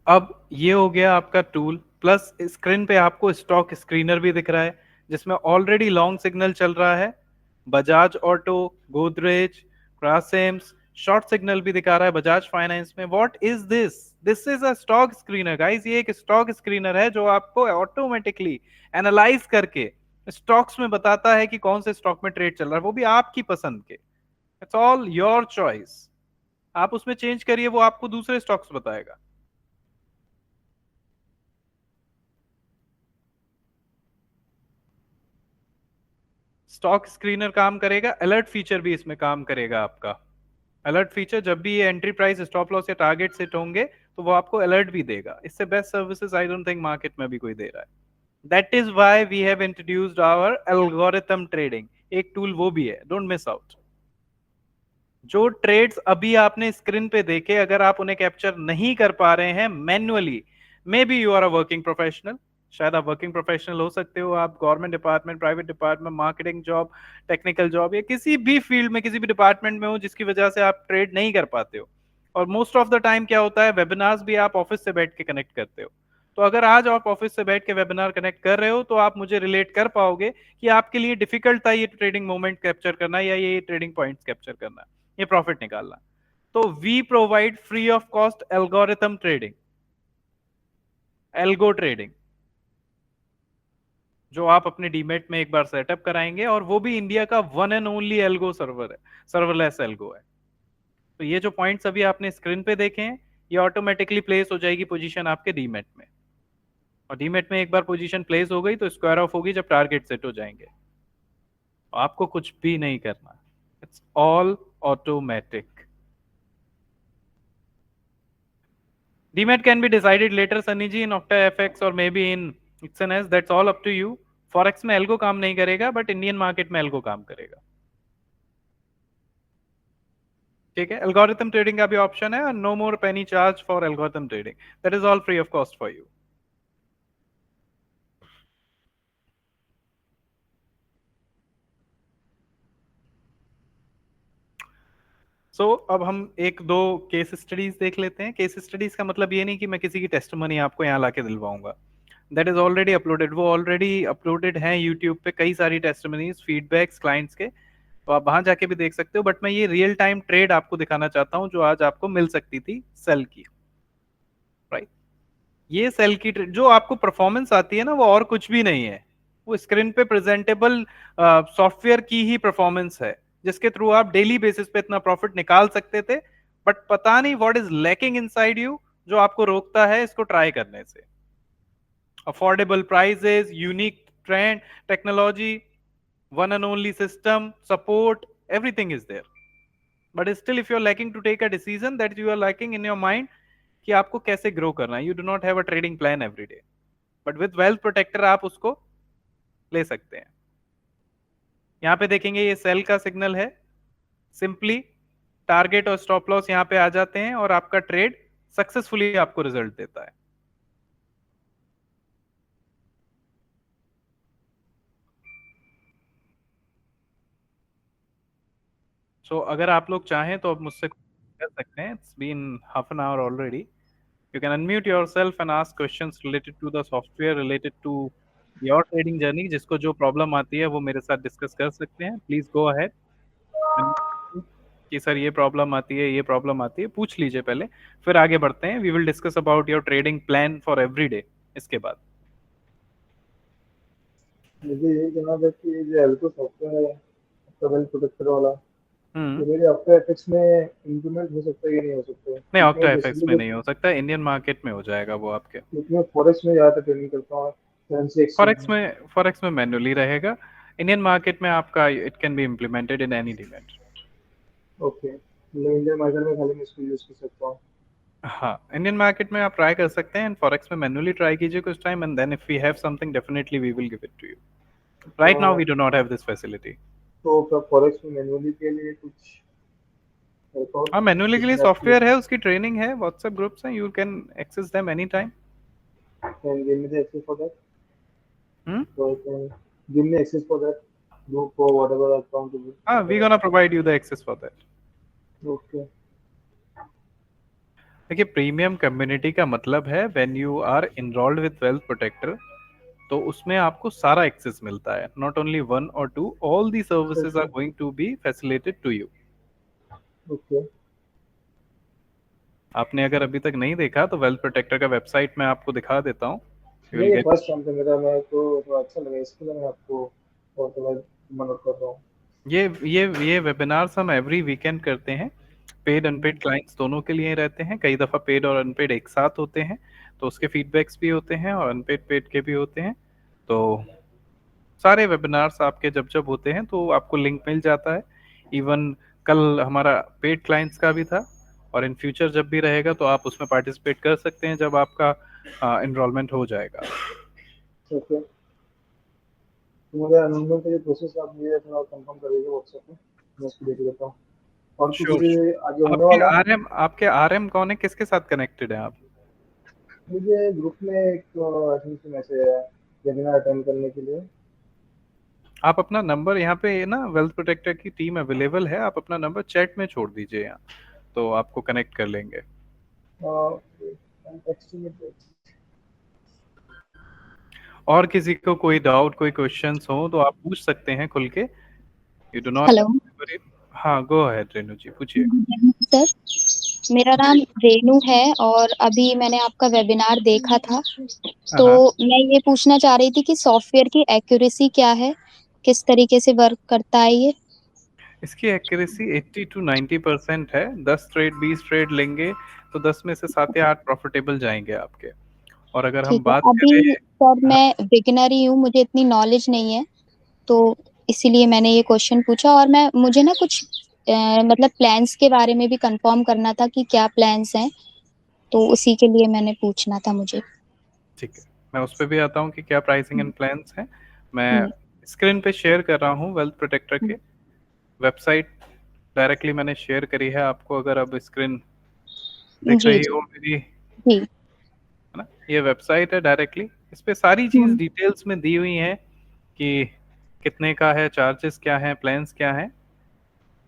Speaker 1: अब ये हो गया आपका टूल, प्लस स्क्रीन पे आपको स्टॉक स्क्रीनर भी दिख रहा है जिसमें ऑलरेडी लॉन्ग सिग्नल चल रहा है। बजाज ऑटो, गोदरेज, क्रासेम्स, शॉर्ट सिग्नल भी दिखा रहा है बजाज फाइनेंस में। What is this? This is a stock screener guys. ये एक स्टॉक स्क्रीनर है जो आपको ऑटोमेटिकली एनालाइज करके स्टॉक्स में बताता है कि कौन से स्टॉक में ट्रेड चल रहा है, वो भी आपकी पसंद के। इट्स ऑल योर चॉइस, आप उसमें चेंज करिए, वो आपको दूसरे स्टॉक्स बताएगा। स्टॉक स्क्रीनर काम करेगा, अलर्ट फीचर भी इसमें काम करेगा आपका। अलर्ट फीचर, जब भी ये एंट्री प्राइस, स्टॉप लॉस या टारगेट सेट होंगे तो वो आपको अलर्ट भी देगा। इससे best services I don't think market में भी कोई दे रहा है। That is why we have introduced our algorithm trading, एक टूल वो भी है, डोंट मिस आउट। जो ट्रेड्स अभी आपने स्क्रीन पे देखे, अगर आप उन्हें कैप्चर नहीं कर पा रहे हैं manually, maybe you are a working professional, शायद आप वर्किंग प्रोफेशनल हो सकते हो, आप government department, private department, marketing job, technical job, या किसी भी फील्ड में, किसी भी डिपार्टमेंट में हो जिसकी वजह से आप ट्रेड नहीं कर पाते हो। और मोस्ट ऑफ द टाइम क्या होता है, वेबिनार्स भी आप ऑफिस से बैठ के कनेक्ट करते हो। तो अगर आज आप ऑफिस से बैठ के वेबिनार कनेक्ट कर रहे हो तो आप मुझे रिलेट कर पाओगे कि आपके लिए डिफिकल्ट था ये ट्रेडिंग मोमेंट कैप्चर करना, या ये ट्रेडिंग पॉइंट्स कैप्चर करना, ये प्रॉफिट निकालना। तो we provide free of cost algorithm trading, algo trading, जो आप अपने डीमेट में एक बार सेटअप कराएंगे, और वो भी इंडिया का one and only algo server है, सर्वरलेस एल्गो है। तो ये जो पॉइंट्स अभी आपने स्क्रीन पे देखे हैं, ये ऑटोमेटिकली प्लेस हो जाएगी पोजीशन आपके डीमेट में, और डीमेट में एक बार पोजीशन प्लेस हो गई तो स्क्वायर ऑफ होगी जब टारगेट सेट हो जाएंगे। आपको कुछ भी नहीं करना, it's all automatic. Demat can be decided later, Sunny ji, in OctaFX or maybe in XNS. That's all up to you. Forex में एल्गो काम नहीं करेगा, बट इंडियन मार्केट में एल्गो काम करेगा। ठीक है, एल्गोरिथम ट्रेडिंग का भी ऑप्शन है, no more penny charge for algorithm trading, that is all free of cost for you. So अब हम एक दो केस स्टडीज देख लेते हैं। केस स्टडीज का मतलब ये नहीं कि मैं किसी की टेस्टमनी आपको यहाँ लाके दिलवाऊंगा, दैट इज ऑलरेडी अपलोडेड, वो ऑलरेडी अपलोडेड है यूट्यूब पे, कई सारी टेस्टमनीज, फीडबैक्स क्लाइंट्स के, तो आप वहां जाके भी देख सकते हो। बट मैं ये रियल टाइम ट्रेड आपको दिखाना चाहता हूँ जो आज आपको मिल सकती थी सेल की, राइट। ये सेल की ट्रेड जो आपको परफॉर्मेंस आती है ना, वो और कुछ भी नहीं है, वो स्क्रीन पे प्रेजेंटेबल सॉफ्टवेयर की ही परफॉर्मेंस है, जिसके थ्रू आप डेली बेसिस पे इतना प्रॉफिट निकाल सकते थे। बट पता नहीं what is lacking inside you, जो आपको रोकता है इसको ट्राई करने से। Affordable prices, unique trend, technology, one and only system, support, everything is there. But still if you're lacking to take a decision, that you are lacking in your mind कि आपको कैसे ग्रो करना है, you do not have a trading plan every day, but with wealth protector आप उसको ले सकते हैं। यहाँ पे देखेंगे ये सेल का सिग्नल है, सिंपली टारगेट और स्टॉप लॉस यहाँ पे आ जाते हैं और आपका ट्रेड सक्सेसफुली आपको रिजल्ट देता है। अगर आप लोग चाहें तो अब मुझसे कर सकते हैं, it's been half an hour already. You can unmute yourself and ask questions related to the software, related to your trading journey। जिसको जो प्रॉब्लम आती है वो मेरे साथ डिस्कस कर सकते हैं। प्लीज गो अहेड कि सर ये प्रॉब्लम आती है, ये प्रॉब्लम आती है, पूछ लीजिए पहले, फिर आगे बढ़ते हैं। We will discuss about your trading plan for every day इसके बाद।
Speaker 2: मुझे ये कहना था कि ये जो एल्को सॉफ्टवेयर है, ट्रबल प्रोटेक्टर वाला,
Speaker 1: हम्म।
Speaker 2: ये मेरे आफ्टर इफेक्ट्स में इंप्लीमेंट हो सकता है कि नहीं हो सकता है?
Speaker 1: नहीं,
Speaker 2: क्योंकि
Speaker 1: ऑक्टा
Speaker 2: मैं
Speaker 1: एफएक्स
Speaker 2: बेसिकली
Speaker 1: में
Speaker 2: जो,
Speaker 1: नहीं हो सकता, इंडियन मार्केट में हो जाएगा वो आपके।
Speaker 2: क्योंकि मैं फॉरेक्स में ज़्यादातर ट्रेडिंग करता हूँ, करेंसी एक्सचेंज में।
Speaker 1: फॉरेक्स में मैन्युअली रहेगा, इंडियन मार्केट में आपका it can be implemented in any demat.
Speaker 2: Okay, मतलब इंडियन मार्केट में खाली मैं इसको यूज़ कर सकता हूँ।
Speaker 1: हाँ, इंडियन मार्केट में आप ट्राई कर सकते हैं, फॉरेक्स में मैन्युअली ट्राई कीजिए कुछ time, and then if we have something definitely we will give it to you. Right now
Speaker 2: तो
Speaker 1: we do not have this facility.
Speaker 2: तो क्या फॉरेक्स में मैनुअली के लिए कुछ वर्कआउट
Speaker 1: हाँ, मैन्युअली के लिए
Speaker 2: जिसमें आपकी
Speaker 1: सॉफ्टवेयर है, उसकी ट्रेनिंग है, व्हाट्सएप ग्रुप्स हैं, you can access them any time.
Speaker 2: Can give me the access for that?
Speaker 1: हम्म।
Speaker 2: So I can give me access for that group or whatever account to be.
Speaker 1: हाँ, we gonna provide you the access for that.
Speaker 2: Okay.
Speaker 1: देखिए, premium community का मतलब है when you are enrolled with wealth protector, तो उसमें आपको सारा access मिलता है, नॉट ओनली वन और two, all the services are
Speaker 2: Okay.
Speaker 1: Going to be facilitated to you.
Speaker 2: Okay.
Speaker 1: आपने अगर अभी तक नहीं देखा तो वेल्थ प्रोटेक्टर का वेबसाइट मैं आपको दिखा देता हूँ, यू विल
Speaker 2: नहीं, ये
Speaker 1: गेट।
Speaker 2: फर्स्ट टाइम था मेरा, मैं तो थोड़ा अच्छा लगा इसके लिए मैं आपको और थोड़ा मदद कर रहा हूँ।
Speaker 1: ये वेबिनार्स हम एवरी वीकेंड करते हैं, पेड अनपेड क्लाइंट्स दोनों के लिए रहते हैं, कई दफ़ा पेड और अनपेड एक साथ होते हैं, तो उसके फीडबैक्स भी होते हैं और अनपेड पेड के भी होते हैं। तो सारे वेबिनार्स आपके जब जब होते हैं तो आपको लिंक मिल जाता है। इवन कल हमारा पेड क्लाइंट्स का भी था, और इन फ्यूचर जब भी रहेगा तो आप उसमें पार्टिसिपेट कर सकते हैं जब आपका एनरोलमेंट हो जाएगा।
Speaker 2: ओके, तो मुझे अनरोलमेंट का जो प्रोसेस आप मुझे थोड़ा कंफर्म कर दीजिए व्हाट्सएप में, मैं उसको देख लेता हूँ। और कुछ
Speaker 1: श्योर।
Speaker 2: भी आगे होने
Speaker 1: आपके
Speaker 2: वाला है?
Speaker 1: आरएम आपके आरएम कौन है, किसके साथ कनेक्टेड है आप?
Speaker 2: मुझे ग्रुप में एक आई थिंक मैसेज है वेबिनार अटेंड करने के लिए।
Speaker 1: आप अपना नंबर यहाँ पे ना, वेल्थ प्रोटेक्टर की टीम अवेलेबल है, आप अपना नंबर चैट में छोड़ दीजिए यहाँ, तो आपको कनेक्ट कर लेंगे।
Speaker 2: टेक्स्ट में
Speaker 1: और किसी को कोई डाउट, कोई क्वेश्चंस हो तो आप पूछ सकते हैं खुल के। You do not.
Speaker 3: हेलो।
Speaker 1: हाँ, गो अहेड रेनू जी, पूछिए।
Speaker 3: सर, मेरा नाम रेनू है और अभी मैंने आपका वेबिनार देखा था,
Speaker 1: हाँ
Speaker 3: तो
Speaker 1: हाँ।
Speaker 3: मैं ये पूछना चाह रही थी कि सॉफ्टवेयर की एक्यूरेसी क्या है, किस तरीके से वर्क करता है ये।
Speaker 1: इसकी एक्यूरेसी 80 टू 90% है। 10 ट्रेड 20 ट्रेड लेंगे तो 10 में से 7 या 8 प्रॉफिटेबल जाएंगे आपके। और अगर हम
Speaker 3: ठीक है।
Speaker 1: बात
Speaker 3: अभी
Speaker 1: करें।
Speaker 3: सर
Speaker 1: हाँ,
Speaker 3: मैं बिगिनर ही हूँ, मुझे इतनी नॉलेज नहीं है, तो इसीलिए मैंने ये क्वेश्चन पूछा। और मैं मुझे ना कुछ मतलब प्लान्स के बारे में भी कंफर्म करना था कि क्या प्लान्स हैं, तो उसी के लिए मैंने पूछना था मुझे।
Speaker 1: ठीक है, मैं उस पर भी आता हूँ कि क्या प्राइसिंग एंड प्लान्स हैं। मैं
Speaker 3: हम्म।
Speaker 1: स्क्रीन पे शेयर कर रहा हूँ वेल्थ प्रोटेक्टर
Speaker 3: हम्म।
Speaker 1: के वेबसाइट, डायरेक्टली मैंने शेयर करी है आपको, अगर अब स्क्रीन दिख
Speaker 3: जी
Speaker 1: रही
Speaker 3: जी
Speaker 1: हो मेरी, है
Speaker 3: जी।
Speaker 1: ना? ये वेबसाइट है डायरेक्टली, इस पे सारी चीज़
Speaker 3: हम्म।
Speaker 1: डिटेल्स में दी हुई है कि कितने का है, चार्जेस क्या हैं, प्लान्स क्या हैं,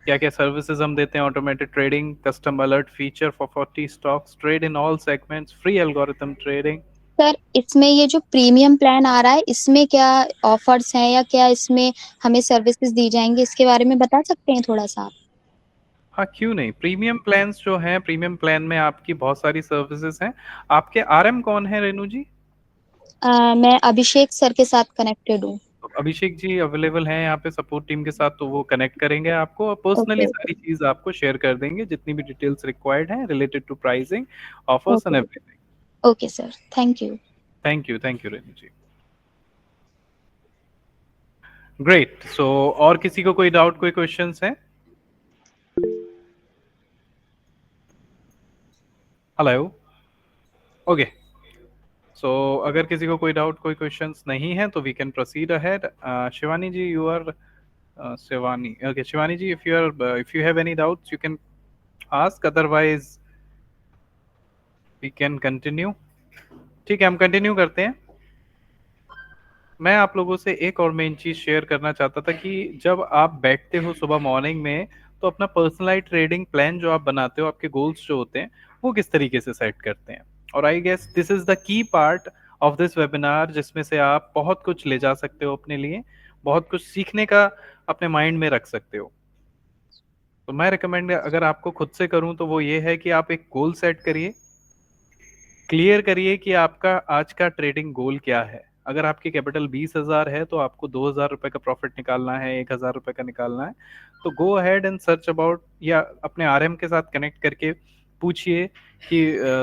Speaker 1: क्या क्या सर्विसेज हम देते हैं। Automated trading, custom alert feature for 40 stocks, trade in all segments, free algorithm trading.
Speaker 3: Sir, इसमें ये जो प्रीमियम प्लान आ रहा है, इसमें क्या ऑफर्स हैं या क्या इसमें हमें सर्विसेज दी जाएंगी, इसके बारे में बता सकते हैं थोड़ा सा आप?
Speaker 1: हाँ, क्यों नहीं। प्रीमियम प्लान्स जो हैं, प्रीमियम प्लान में आपकी बहुत सारी सर्विसेज हैं। आपके आरएम कौन है रेनू जी?
Speaker 3: मैं अभिषेक सर के साथ कनेक्टेड हूँ।
Speaker 1: तो अभिषेक जी अवेलेबल हैं यहाँ पे सपोर्ट टीम के साथ, तो वो कनेक्ट करेंगे आपको और
Speaker 3: ओके
Speaker 1: पर्सनली
Speaker 3: ओके।
Speaker 1: सारी चीज आपको शेयर कर देंगे, जितनी भी डिटेल्स रिक्वायर्ड हैं related to pricing, offers and
Speaker 3: okay
Speaker 1: everything.
Speaker 3: Okay sir, thank you.
Speaker 1: Thank you Renu ji. Great. So और किसी को कोई डाउट, कोई क्वेश्चंस हैं? हेलो। ओके। सो अगर किसी को कोई डाउट, कोई क्वेश्चंस नहीं है तो we can proceed ahead. Shivani ji, you are Shivani. Okay, Shivani ji, if you have any doubts, you can ask. Otherwise, we can continue. ठीक है, हम कंटिन्यू करते हैं। मैं आप लोगों से एक और मेन चीज शेयर करना चाहता था कि जब आप बैठते हो सुबह मॉर्निंग में, तो अपना पर्सनलाइज ट्रेडिंग प्लान जो आप बनाते हो, आपके गोल्स जो होते हैं, वो किस तरीके से सेट करते हैं। और I guess this is the key part of this webinar, जिसमें से आप बहुत कुछ ले जा सकते हो अपने लिए, बहुत कुछ सीखने का अपने माइंड में रख सकते हो। तो मैं रिकमेंड अगर आपको खुद से करूं तो वो ये है कि आप एक गोल सेट करिए, क्लियर करिए कि आपका आज का ट्रेडिंग गोल क्या है। अगर आपकी कैपिटल 20,000 है तो आपको 2,000 रुपए का प्रॉफिट निकालना है, 1,000 रुपए का निकालना है, तो go ahead and search about, या अपने आरएम के साथ कनेक्ट करके पूछिए कि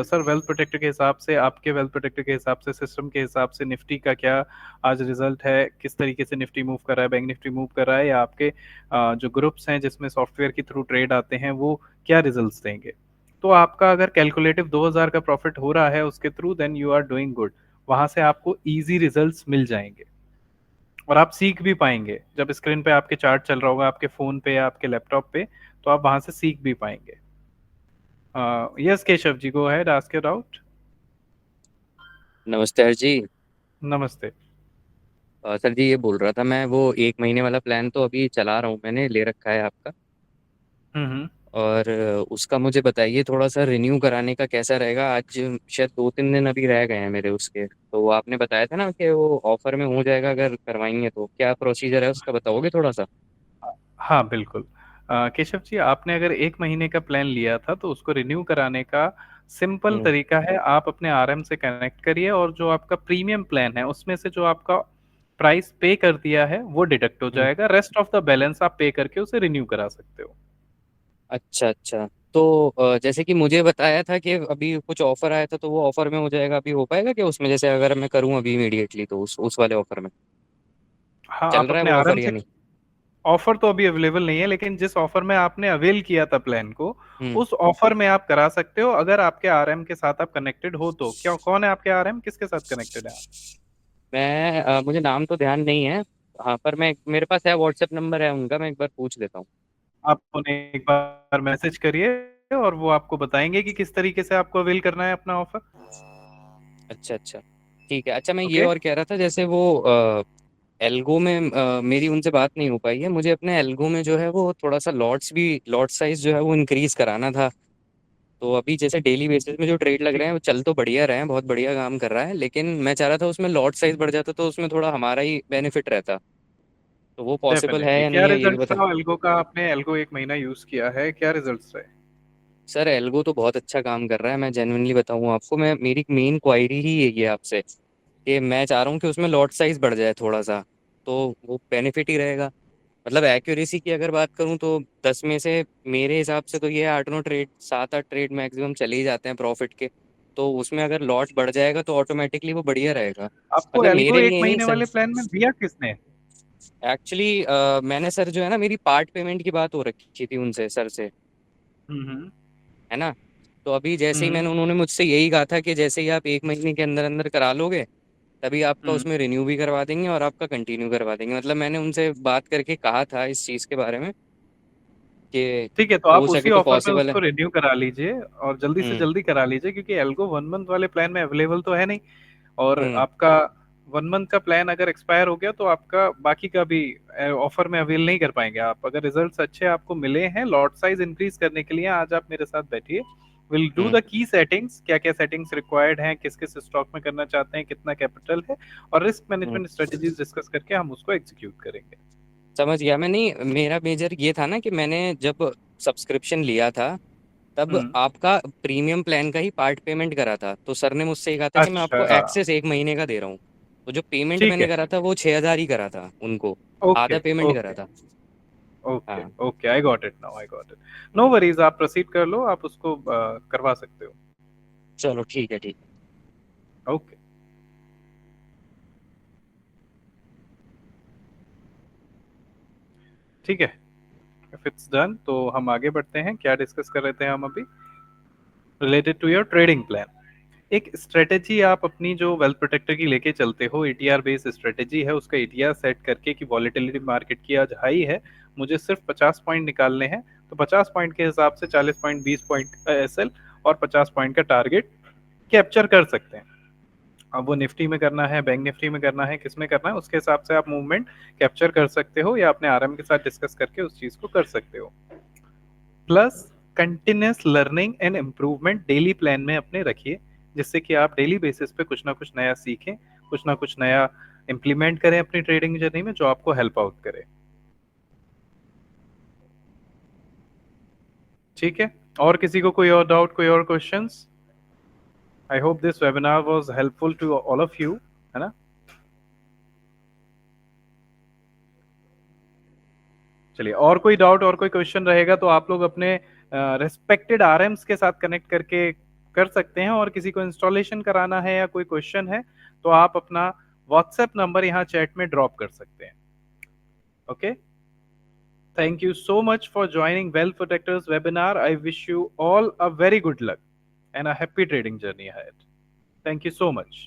Speaker 1: सर वेल्थ प्रोटेक्टर के हिसाब से, आपके वेल्थ प्रोटेक्टर के हिसाब से, सिस्टम के हिसाब से निफ्टी का क्या आज रिजल्ट है, किस तरीके से निफ्टी मूव कर रहा है, बैंक निफ्टी मूव कर रहा है, या आपके जो ग्रुप्स हैं जिसमें सॉफ्टवेयर के थ्रू ट्रेड आते हैं वो क्या रिजल्ट्स देंगे। तो आपका अगर कैलकुलेटिव 2,000 का प्रॉफिट हो रहा है उसके through, then you are doing good. वहां से आपको इजी रिजल्ट्स मिल जाएंगे और आप सीख भी पाएंगे। जब स्क्रीन पे आपके चार्ट चल रहा होगा आपके फोन पे या आपके लैपटॉप पे, तो आप वहां से सीख भी पाएंगे। Yes Keshav ji, go ahead, ask your doubt.
Speaker 4: नमस्ते हर जी।
Speaker 1: नमस्ते।
Speaker 4: सर जी, ये बोल रहा था मैं, वो 1 महीने वाला प्लान तो अभी चला रहा हूँ, मैंने ले रखा है आपका।
Speaker 1: हम्म।
Speaker 4: और उसका मुझे बताइए थोड़ा सा, रिन्यू कराने का कैसा रहेगा। आज शायद 2-3 दिन अभी रह गए हैं मेरे उसके, तो आपने बताया था ना कि वो ऑफर में हो जाएगा अगर करवाएंगे, तो क्या प्रोसीजर है उसका बताओगे थोड़ा सा?
Speaker 1: हाँ बिल्कुल। केशव जी, आपने अगर 1 महीने का प्लान लिया था तो उसको रिन्यू कराने का सिंपल
Speaker 4: हम्म।
Speaker 1: तरीका है, आप अपने आरएम से कनेक्ट करिए और जो आपका प्रीमियम प्लान है उसमें से जो आपका प्राइस पे कर दिया है वो डिडक्ट हो
Speaker 4: हम्म।
Speaker 1: जाएगा, रेस्ट ऑफ द बैलेंस आप पे करके उसे रिन्यू करा सकते हो।
Speaker 4: अच्छा अच्छा। तो जैसे कि मुझे बताया था कि अभी कुछ ऑफर आया था, तो वो ऑफर में हो जाएगा, अभी हो पाएगा क्या उसमें, जैसे अगर मैं करूँ अभी इमीडिएटली तो उस वाले ऑफर में?
Speaker 1: हाँ,
Speaker 4: चल
Speaker 1: आप
Speaker 4: रहा है
Speaker 1: अपने
Speaker 4: वो ऑफर
Speaker 1: आराम
Speaker 4: या
Speaker 1: से,
Speaker 4: नहीं?
Speaker 1: ऑफर तो अभी अवेलेबल नहीं है, लेकिन जिस ऑफर में आपने अवेल किया था प्लान को,
Speaker 4: हम्म।
Speaker 1: उस ऑफर में आप करा सकते हो, अगर आपके आरएम के साथ आप कनेक्टेड हो तो। क्या, कौन है आपके आरएम, किसके साथ कनेक्टेड है आप?
Speaker 4: मैं मुझे नाम तो ध्यान नहीं है। हाँ, पर मैं मेरे पास है, व्हाट्सएप नंबर है उनका, मैं एक बार पूछ लेता हूँ।
Speaker 1: आप उन्हें एक बार मैसेज करिए और वो आपको बताएंगे कि किस तरीके से आपको अवेल करना है अपना ऑफर।
Speaker 4: अच्छा अच्छा, ठीक है। अच्छा, मैं ये
Speaker 1: ओके।
Speaker 4: और कह रहा था, जैसे वो एल्गो में मेरी उनसे बात नहीं हो पाई है, मुझे अपने एल्गो में जो है वो थोड़ा सा लॉट साइज जो है वो इंक्रीज कराना था। तो अभी जैसे डेली बेसिस में जो ट्रेड लग रहे
Speaker 1: ठीक।
Speaker 4: हैं वो चल तो बढ़िया रहे हैं, बहुत बढ़िया काम कर रहा है, लेकिन मैं चाह रहा था उसमें लॉट साइज बढ़ जाता तो उसमें थोड़ा हमारा ही बेनिफिट रहता। तो वो पॉसिबल है
Speaker 1: डेफिनेटली।
Speaker 4: या
Speaker 1: क्या
Speaker 4: नहीं है, ये भी
Speaker 1: रिजल्ट
Speaker 4: बता।
Speaker 1: रहा एल्गो का? आपने एल्गो एक महीना यूज किया है, क्या रिजल्ट्स रहे?
Speaker 4: सर एल्गो तो बहुत अच्छा काम कर रहा है, मैं जेन्युइनली बताऊं आपको, मैं मेरी मेन क्वायरी ही यही है आपसे, कि मैं चाह रहा हूँ कि उसमें लॉट साइज बढ़ जाए थोड़ा सा, तो वो बेनिफिट ही रहेगा। मतलब एक्यूरेसी की अगर बात करूँ तो 10 में से मेरे हिसाब से तो ये 8-9 ट्रेड, 7-8 ट्रेड मैक्सिमम चले ही जाते हैं प्रॉफिट के। तो उसमें अगर लॉट बढ़ जाएगा तो ऑटोमेटिकली वो बढ़िया रहेगा।
Speaker 1: आपको
Speaker 4: मतलब
Speaker 1: एल्गो
Speaker 4: मेरे
Speaker 1: एक
Speaker 4: लिए नहीं
Speaker 1: महीने
Speaker 4: सर।
Speaker 1: वाले प्लान में दिया किसने?
Speaker 4: एक्चुअली मैंने सर जो है ना, मेरी पार्ट पेमेंट की बात हो रखी थी उनसे, सर से,
Speaker 1: हम्म।
Speaker 4: है ना। तो अभी जैसे ही
Speaker 1: हम्म।
Speaker 4: उन्होंने मुझसे यही कहा था कि जैसे ही आप 1 महीने के अंदर अंदर करा लोगे, तभी आपका
Speaker 1: हम्म।
Speaker 4: उसमें रिन्यू भी करवा देंगे और आपका कंटिन्यू करवा देंगे। मतलब मैंने उनसे बात करके कहा था इस चीज़ के बारे में कि
Speaker 1: ठीक है, तो
Speaker 4: हो
Speaker 1: आप
Speaker 4: सके
Speaker 1: उसी
Speaker 4: तो
Speaker 1: ऑफर में
Speaker 4: पॉसिबल है।
Speaker 1: उसको रिन्यू करा लीजिए, और जल्दी से
Speaker 4: हम्म।
Speaker 1: जल्दी करा लीजिए, क्योंकि एल्गो 1 मंथ वाले प्लान में अवेलेबल तो है नहीं। और
Speaker 4: हम्म।
Speaker 1: आपका 1 मंथ का प्लान अगर एक्सपायर हो गया तो आपका बाकी का भी ऑफर में अवेल नहीं कर पाएंगे आप। अगर रिजल्ट्स अच्छे आपको मिले हैं लॉट साइज इंक्रीज करने के लिए, आज आप मेरे साथ बैठिए, will do
Speaker 4: hmm.
Speaker 1: The key settings, क्या क्या सेटिंग्स रिक्वायर्ड हैं, किस किस स्टॉक में करना चाहते हैं, कितना कैपिटल है, और रिस्क
Speaker 4: हम्म।
Speaker 1: मैनेजमेंट स्ट्रेटेजीज डिस्कस करके हम उसको एग्जीक्यूट करेंगे।
Speaker 4: समझ गया मैं। नहीं, मेरा मेजर ये था ना कि मैंने जब सब्सक्रिप्शन लिया था तब
Speaker 1: हम्म।
Speaker 4: आपका प्रीमियम प्लान का ही पार्ट पेमेंट करा था, तो सर ने मुझसे ये कहा था कि मैं आपको
Speaker 1: अच्छा।
Speaker 4: एक्सेस 1 महीने का दे रहा हूँ। तो जो पेमेंट
Speaker 1: ठीक
Speaker 4: मैंने
Speaker 1: है।
Speaker 4: करा था वो 6,000 ही करा था उनको,
Speaker 1: ओके।
Speaker 4: आधा पेमेंट करा
Speaker 1: ओके।
Speaker 4: था।
Speaker 1: ओके।
Speaker 4: हाँ।
Speaker 1: Okay, I got it now, I got it. No worries, आप प्रोसीड कर लो, आप उसको करवा सकते हो।
Speaker 4: चलो ठीक है, ठीक
Speaker 1: ओके। ठीक है, इफ इट्स डन तो हम आगे बढ़ते हैं। क्या डिस्कस कर रहे थे हम अभी? Related to your trading plan. एक स्ट्रेटेजी आप अपनी जो वेल्थ प्रोटेक्टर की लेके चलते हो, एटीआर बेस्ड स्ट्रेटेजी है, उसका एटीआर सेट करके कि वॉलेटिलिटी मार्केट की आज हाई है, मुझे सिर्फ 50 पॉइंट निकालने हैं, तो 50 पॉइंट के हिसाब से 40 पॉइंट, 20 पॉइंट का एसएल और 50 पॉइंट का टारगेट कैप्चर कर सकते हैं। अब वो निफ्टी में करना है, बैंक निफ्टी में करना है, किस में करना है, उसके हिसाब से आप मूवमेंट कैप्चर कर सकते हो, या अपने आरएम के साथ डिस्कस करके उस चीज को कर सकते हो। Plus continuous learning and improvement daily plan में अपने रखिए, जिससे कि आप डेली बेसिस पे कुछ ना कुछ नया सीखें, कुछ ना कुछ नया इम्प्लीमेंट करें अपनी ट्रेडिंग जर्नी में, जो आपको हेल्प आउट करे। ठीक है, और किसी को कोई और डाउट, कोई और questions? I hope this webinar was helpful to all of you, है ना? चलिए, और कोई डाउट और कोई क्वेश्चन रहेगा तो आप लोग अपने रिस्पेक्टेड आरएम्स के साथ कनेक्ट करके कर सकते हैं, और किसी को इंस्टॉलेशन कराना है या कोई क्वेश्चन है तो आप अपना व्हाट्सएप नंबर यहाँ चैट में ड्रॉप कर सकते हैं। Okay, thank you so much for joining Wealth Protectors webinar. I wish you all a very good luck and a happy trading journey ahead. Thank you so much.